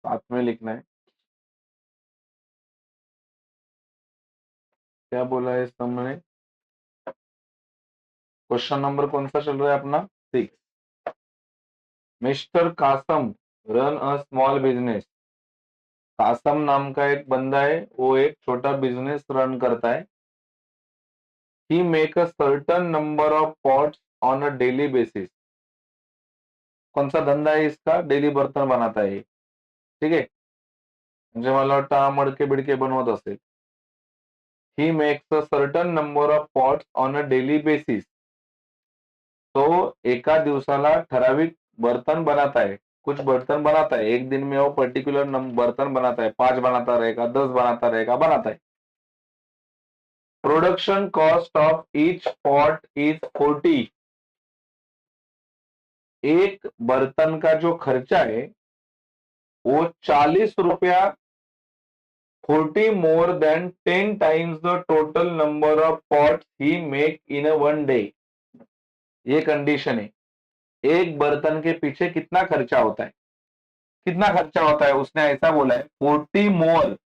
साथ में लिखना है। क्या बोला है इस स्तंभ ने? क्वेश्चन नंबर कौन सा चल रहा है अपना? 6। Mister Kasam run a small business. Kasam नाम का एक बंदा है, वो एक छोटा बिजनेस रन करता है। He make a certain number of pots on a daily basis. कौन सा धंधा है इसका? डेली बर्तन बनाता है, ठीक आहे. म्हणजे मला वाटतं हा मडके बिडके बनवत असेल. He makes a certain number of pots on a daily basis. तो एका दिवसाला ठराविक बर्तन बनाता है, कुछ बर्तन बनाता है एक दिन में, वो पर्टिकुलर बर्तन बनाता है, 5 बनाता रहेगा, 10 बनाता रहेगा, बनाता है. Production cost of each pot is 40. एक बर्तन का जो खर्चा है वो 40 रुपया, 40 more than 10 times the total number of pots he make in a one day. ये कंडीशन है. एक बर्तन के पीछे कितना खर्चा होता है? कितना खर्चा होता है उसने ऐसा बोला है 40 मोर.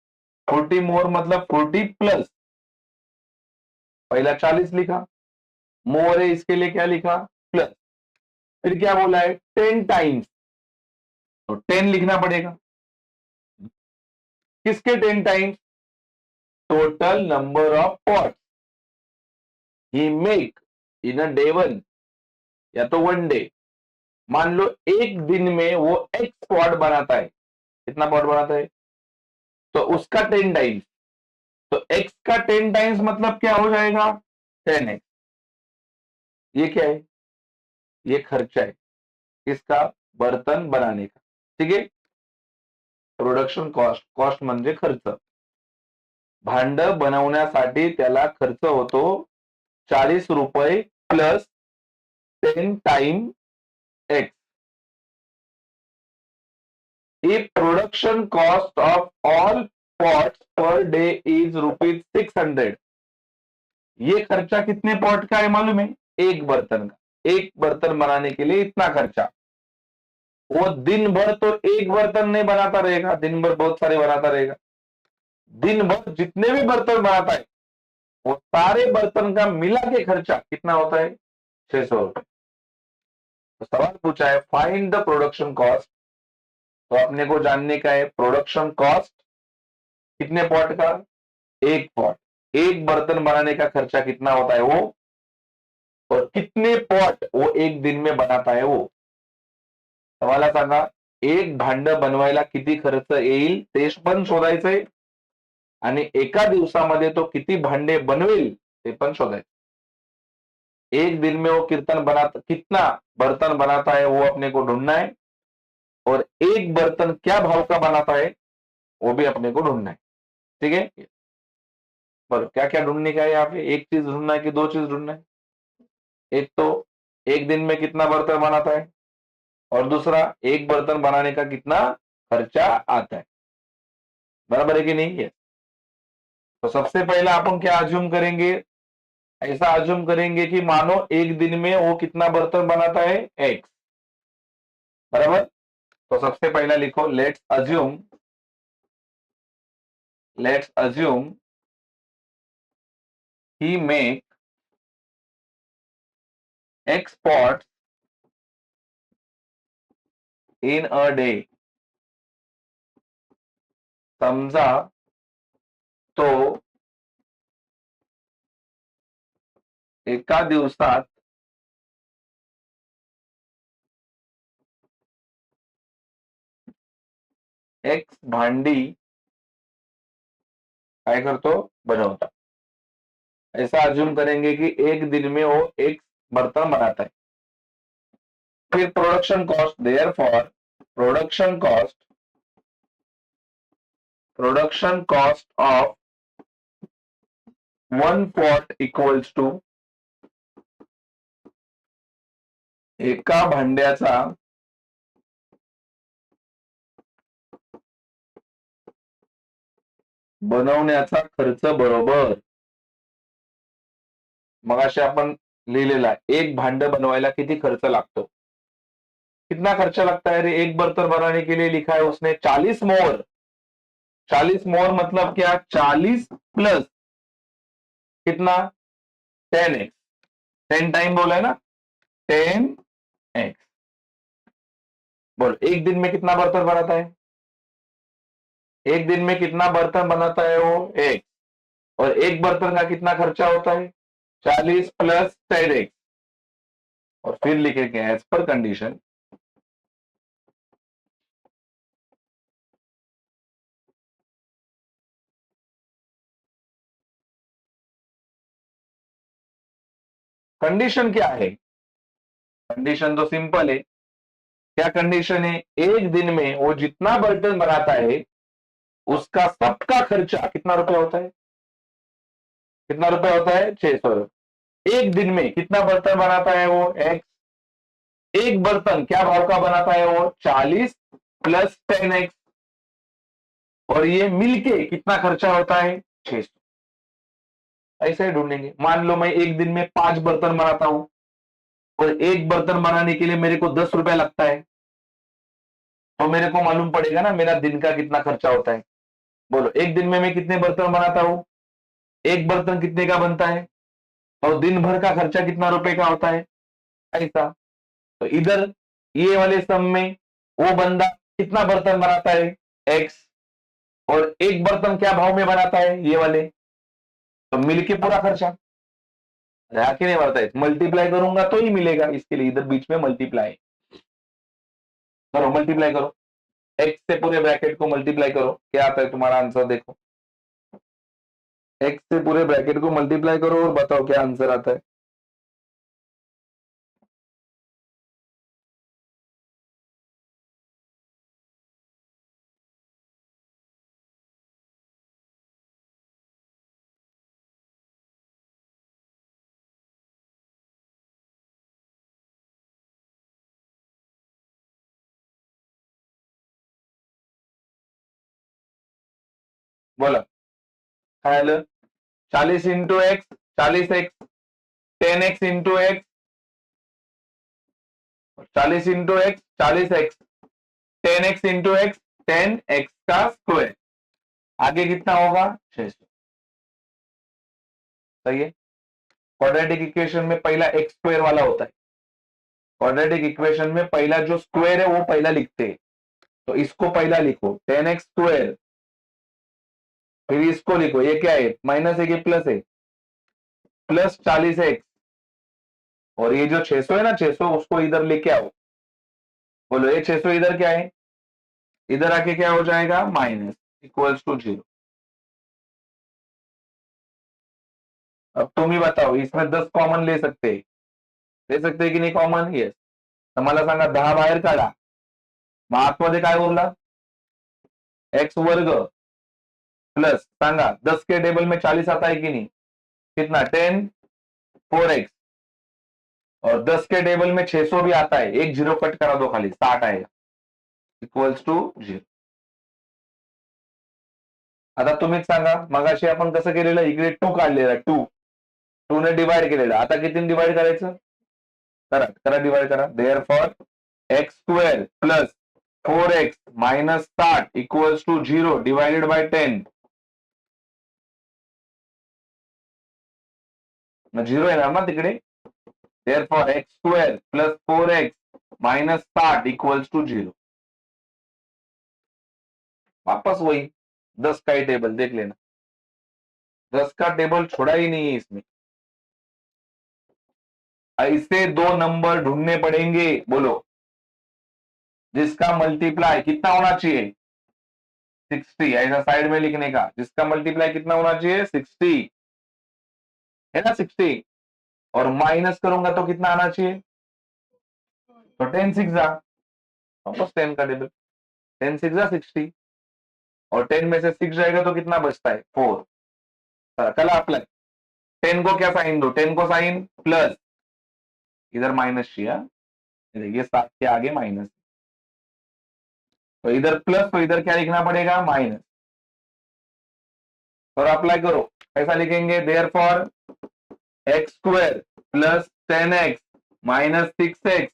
40 मोर मतलब 40 प्लस. पहला 40 लिखा, मोर है इसके लिए क्या लिखा? प्लस. फिर क्या बोला है? 10 टाइम्स, तो 10 लिखना पड़ेगा. किसके 10 times? Total number of pot he make in a day one, या तो वन डे. मान लो एक दिन में वो एक्स पॉट बनाता है. कितना पॉट बनाता है? तो उसका 10 टाइम्स. तो एक्स का 10 टाइम्स मतलब क्या हो जाएगा? 10x. ये क्या है? ये खर्चा है किसका? बर्तन बनाने का. ठीक आहे. प्रोडक्शन कॉस्ट, कॉस्ट म्हणजे खर्च. भांड बनवण्यासाठी त्याला खर्च होतो 40 रुपये plus 10 time x. If production cost of all pots per day is rupees 600. ये खर्चा कितने पॉट का है मालूम है? एक बर्तन का. एक बर्तन बनाने के लिए इतना खर्चा. वो दिन भर तो एक बर्तन नहीं बनाता रहेगा, दिन भर बहुत सारे बनाता रहेगा. दिन भर जितने भी बर्तन बनाता है वो सारे बर्तन का मिला के खर्चा कितना होता है? 600 रुपए. तो सवाल पूछा है फाइंड द प्रोडक्शन कॉस्ट. तो अपने को जानने का है प्रोडक्शन कॉस्ट कितने पॉट का? एक पॉट. एक बर्तन बनाने का खर्चा कितना होता है वो, और कितने पॉट वो एक दिन में बनाता है वो. तर मला सांगा, एक भांड बनवायला किती खर्च येईल ते पण शोधायचंय, आणि एका दिवसामध्ये तो किती भांडे बनवेल ते पण शोधायचं. एक दिन में वो कीर्तन बनाता, कितना बर्तन बनाता है वो अपने को ढूंढना है, और एक बर्तन क्या भाव का बनाता है वो भी अपने को ढूंढना है. ठीक है. पर क्या क्या ढूंढने का है यहाँ पे? एक चीज ढूंढना है कि दो चीज ढूंढना है? एक तो एक दिन में कितना बर्तन बनाता है, और दूसरा एक बर्तन बनाने का कितना खर्चा आता है. बराबर है कि नहीं है? तो सबसे पहला अपन क्या अज्यूम करेंगे? ऐसा अज्यूम करेंगे कि मानो एक दिन में वो कितना बर्तन बनाता है? एक्स. बराबर. तो सबसे पहला लिखो let's assume he make x pots in a day. समजा तो एका दिवसात एक्स भांडी काय करतो? बनवता. ऐसा अज्यूम करेंगे कि एक दिन में वो एक बर्तन बनाता है. फिर production cost, therefore production cost production cost of one pot equals to, एका भांड्याचा बनवण्याचा खर्च बरोबर. मगाशी आपण लिहिलेला आहे एक भांड बनवायला किती खर्च लागतो. कितना खर्चा लगता है रे एक बर्तन बनाने के लिए? लिखा है उसने 40 मोर। 40 मोर मतलब क्या? 40 प्लस कितना? 10x। 10 टाइम बोला है ना, 10x। बोल एक दिन में कितना बर्तन बनाता है? एक दिन में कितना बर्तन बनाता है वो? एक। और एक बर्तन का कितना खर्चा होता है? 40 प्लस 10x। और फिर लिखेंगे एज पर कंडीशन, कंडीशन क्या है? कंडीशन तो सिंपल है। क्या कंडीशन है? एक दिन में वो जितना बर्तन बनाता है उसका सबका खर्चा कितना रुपया होता है? कितना रुपया होता है? 600 रुपये। एक दिन में कितना बर्तन बनाता है वो? एक्स। एक बर्तन क्या भाव का बनाता है वो? 40 प्लस 10x। और ये मिलके कितना खर्चा होता है? 600। ऐसे ही ढूंढेंगे। मान लो मैं एक दिन में 5 बर्तन बनाता हूं और एक बर्तन बनाने के लिए मेरे को 10 रुपया लगता है, तो मेरे को मालूम पड़ेगा ना मेरा दिन का कितना खर्चा होता है। बोलो एक दिन में मैं कितने बर्तन बनाता हूं, एक बर्तन कितने का बनता है, और दिन भर का खर्चा कितना रुपए का होता है। ऐसा। तो इधर ये वाले सम में वो बंदा कितना बर्तन बनाता है? एक्स। और एक बर्तन क्या भाव में बनाता है? ये वाले। तो मिलके पूरा खर्चा आके नहीं बढ़ता है। मल्टीप्लाई करूंगा तो ही मिलेगा, इसके लिए इधर बीच में मल्टीप्लाई करो। मल्टीप्लाई करो, एक्स से पूरे ब्रैकेट को मल्टीप्लाई करो, क्या आता है तुम्हारा आंसर? देखो, एक्स से पूरे ब्रैकेट को मल्टीप्लाई करो और बताओ क्या आंसर आता है। बोला ख्याल 40 into x, 40x, 10x into x, 40 into x, 40x, 10x into x, 10x का स्क्वायर। आगे कितना होगा? 600। सही है। क्वाड्रेटिक इक्वेशन में पहला एक्स स्क्वायर वाला होता है। क्वाड्रेटिक इक्वेशन में पहला जो स्क्वायर है वो पहला लिखते हैं। तो इसको पहला लिखो 10x स्क्वायर, फिर इसको लिखो, ये क्या है? माइनस है कि प्लस है? Plus 40x। और ये जो 600 है ना, 600 उसको इधर लेके आओ। बोलो ये 600 इधर क्या है? इधर आके क्या हो जाएगा? Minus, equals to 0। अब तुम ही बताओ, इसमें 10 कॉमन ले सकते हैं? ले सकते हैं कि नहीं कॉमन? येस। तर मला सांगा 10 बाहेर काढा, मग आतमध्ये काय उरला? एक्स वर्ग प्लस सांगा 10 के टेबल में 40 आता है कि नहीं? कितना? 10, 4x। और 10 के टेबल में 600 भी आता है, एक जीरो कट करा दो खाली, 60 आएगा, इक्वल्स टू 0। आता तुम्हीच सांगा, मगाशी आपण कसं केलेलं? इकडे 2 काढलेला, 2 ने डिवाइड केलेलं, आता कितीने डिवाइड करायचं? करा करा, डिवाइड करा। Therefore x square plus 4x minus 60 equals to 0 divided by 10। मग 0 येणार ना तिकडे। Therefore x square plus 4x minus 60 equals to 0। वापस वही 10 का ही टेबल देख लेना, 10 का टेबल छोड़ा ही नहीं है इसमें। ऐसे दो नंबर ढूंढने पड़ेंगे। बोलो जिसका मल्टीप्लाई कितना होना चाहिए? 60। ऐसा साइड में लिखने का, जिसका मल्टीप्लाई कितना होना चाहिए? 60 है ना, 60। और माइनस करूंगा तो कितना आना चाहिए? तो 10 सिक्स जा, वापस 10 का टेबल, 10 सिक्स जा 60। और 10 में से 6 जाएगा तो कितना बचता है? 4। कल आप 10 को क्या साइन दो? 10 को साइन प्लस, इधर माइनस चाहिए। ये 7 के आगे माइनस, तो इधर प्लस, तो इधर क्या लिखना पड़ेगा? माइनस। और अप्लाई करो, ऐसा लिखेंगे therefore x square plus 10x minus 6x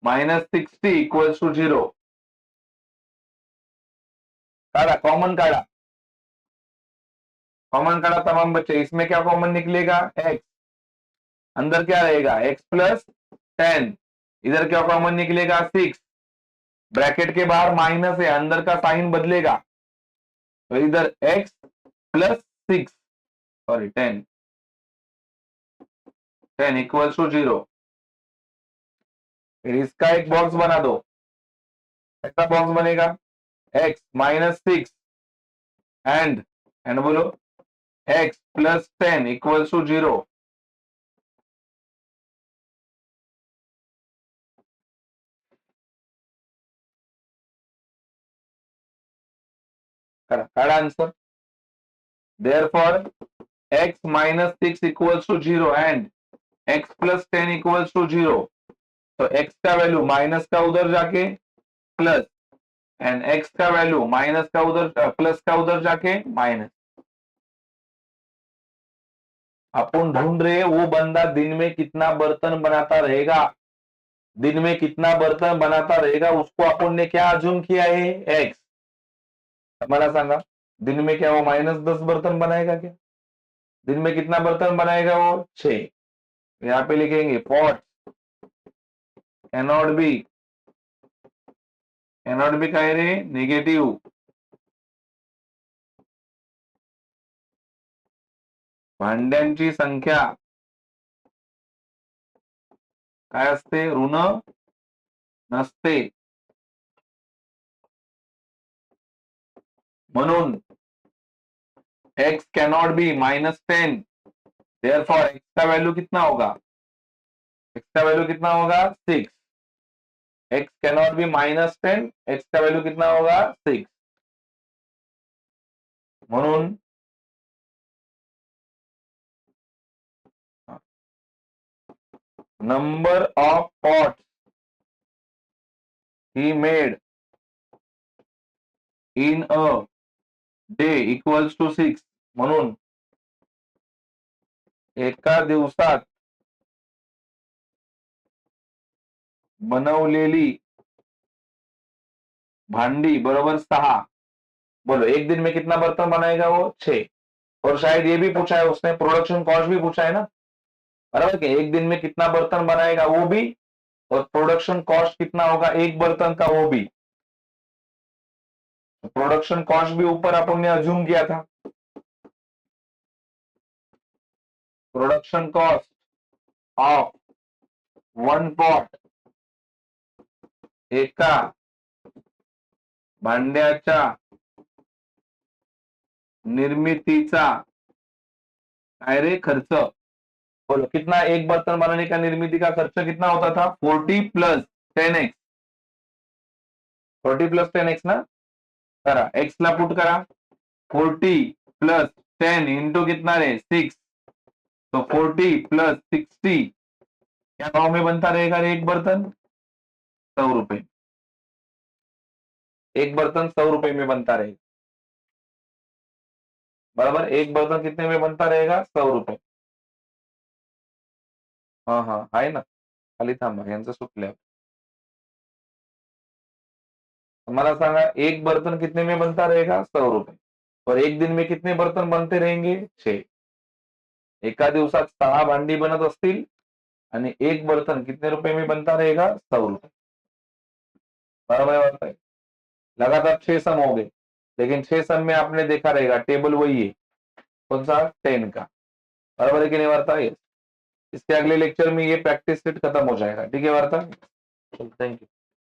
-60 equals to 0। काढ़ा, कॉमन काढ़ा, कॉमन काढ़ा तमाम बच्चे। इसमें क्या कॉमन निकलेगा? x। अंदर क्या रहेगा? x plus 10। इधर क्या कॉमन निकलेगा? 6। ब्रैकेट के बाहर माइनस है, अंदर का साइन बदलेगा, तो इधर x plus 6, sorry 10, 10 equals to 0। फिर इसका एक बॉक्स बना दो। ऐसा बॉक्स बनेगा, x -6 एंड बोलो x प्लस 10 इक्वल्स टू 0। काढ़ा answer. Therefore, x -6 equals to 0 and x plus 10 equals to 0। तो x का वैल्यू माइनस का उधर जाके प्लस, एंड x का वैल्यू माइनस का उधर प्लस का उधर जाके माइनस। अपन ढूंढ रहे वो बंदा दिन में कितना बर्तन बनाता रहेगा, दिन में कितना बर्तन बनाता रहेगा, उसको अपन ने क्या अज्यूम किया है? x। हमारा सांगा, दिन में क्या वो -10 बर्तन बनाएगा क्या? दिन में कितना बर्तन बनाएगा वो? 6। यहाँ पे लिखेंगे पॉट कैनॉट बी काय रे? निगेटिव्ह। भांड्यांची संख्या काय असते? ऋण नसते। म्हणून x cannot be -10। Therefore x का वैल्यू कितना होगा? x का वैल्यू कितना होगा? 6। x कैनॉट बी -10, x का वैल्यू कितना होगा? 6। म्हणून number of pots he made in a day equals to 6। म्हणून एका दिवसात बनवलेली भांडी बरोबर 6। बोलो एक दिन में कितना बर्तन बनाएगा वो? 6। और शायद ये भी पूछा है उसने, प्रोडक्शन कॉस्ट भी पूछा है ना, बराबर कि एक दिन में कितना बर्तन बनाएगा वो भी, और प्रोडक्शन कॉस्ट कितना होगा एक बर्तन का वो भी। प्रोडक्शन कॉस्ट भी ऊपर अपन ने अज्यूम किया था। Production cost of one pot, एका भांड्याच्या निर्मितीचा काय रे? खर्च। बोलो कितना एक बर्तन बनाने का निर्मिती का खर्च कितना होता था? 40 प्लस 10x। 40 प्लस 10x ना, करा x ला पुट करा। 40 प्लस 10 इंटू कितना रे? 6। तो 40 प्लस 60 क्या भाव में बनता रहेगा रे एक बर्तन? 100 रुपए। एक बर्तन 100 रुपए में बनता रहेगा, बराबर। एक बर्तन कितने में बनता रहेगा? 100 रुपए। हाँ हाँ आहे ना, खाली थांबा, यांचं सुटल्या। हमारा सांगा एक बर्तन कितने में बनता रहेगा? 100 रुपए। और एक दिन में कितने बर्तन बनते रहेंगे? 6। एका दिवसात 6 भांडी बनत असतील आणि एक बर्तन कितने रुपए में बनता रहेगा? 100 रुपए। बराबर है। लगातार 6 सम हो गए, लेकिन 6 सम में आपने देखा रहेगा टेबल वही है, कौन सा? 10 का। बराबर है कि नहीं वार्ता? है। इसके अगले लेक्चर में ये प्रैक्टिस सेट खत्म हो जाएगा, ठीक है वार्ता? Thank you.